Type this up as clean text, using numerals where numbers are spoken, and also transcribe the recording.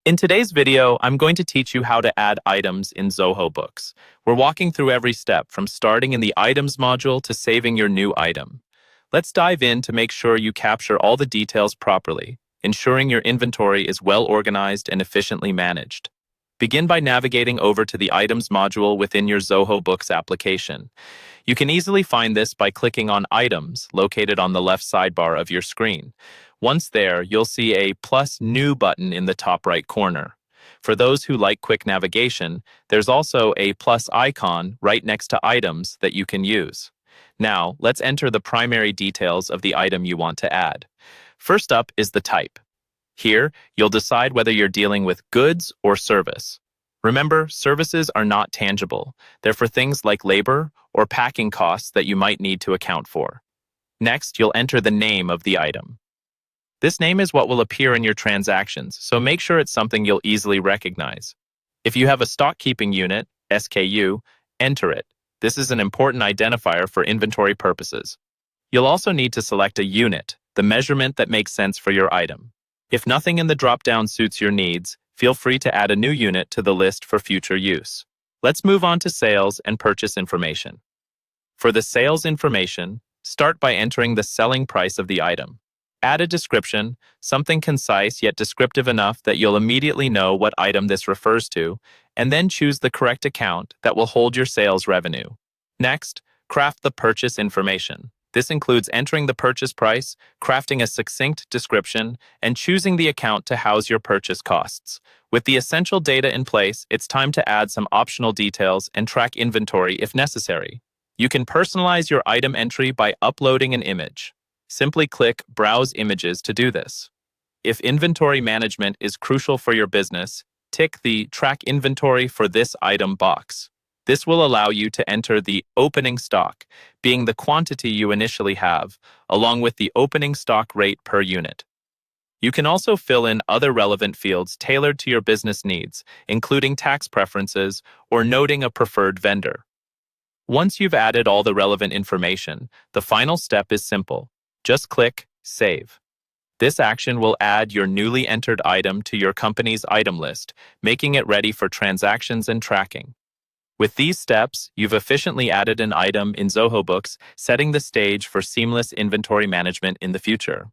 In today's video, I'm going to teach you how to add items in Zoho Books. We're walking through every step from starting in the Items module to saving your new item. Let's dive in to make sure you capture all the details properly, ensuring your inventory is well organized and efficiently managed. Begin by navigating over to the Items module within your Zoho Books application. You can easily find this by clicking on Items, located on the left sidebar of your screen. Once there, you'll see a plus New button in the top right corner. For those who like quick navigation, there's also a plus icon right next to Items that you can use. Now, let's enter the primary details of the item you want to add. First up is the type. Here, you'll decide whether you're dealing with goods or service. Remember, services are not tangible. They're for things like labor or packing costs that you might need to account for. Next, you'll enter the name of the item. This name is what will appear in your transactions, so make sure it's something you'll easily recognize. If you have a stock keeping unit, SKU, enter it. This is an important identifier for inventory purposes. You'll also need to select a unit, the measurement that makes sense for your item. If nothing in the drop-down suits your needs, feel free to add a new unit to the list for future use. Let's move on to sales and purchase information. For the sales information, start by entering the selling price of the item. Add a description, something concise yet descriptive enough that you'll immediately know what item this refers to, and then choose the correct account that will hold your sales revenue. Next, craft the purchase information. This includes entering the purchase price, crafting a succinct description, and choosing the account to house your purchase costs. With the essential data in place, it's time to add some optional details and track inventory if necessary. You can personalize your item entry by uploading an image. Simply click Browse Images to do this. If inventory management is crucial for your business, tick the Track Inventory for this item box. This will allow you to enter the opening stock, being the quantity you initially have, along with the opening stock rate per unit. You can also fill in other relevant fields tailored to your business needs, including tax preferences or noting a preferred vendor. Once you've added all the relevant information, the final step is simple. Just click Save. This action will add your newly entered item to your company's item list, making it ready for transactions and tracking. With these steps, you've efficiently added an item in Zoho Books, setting the stage for seamless inventory management in the future.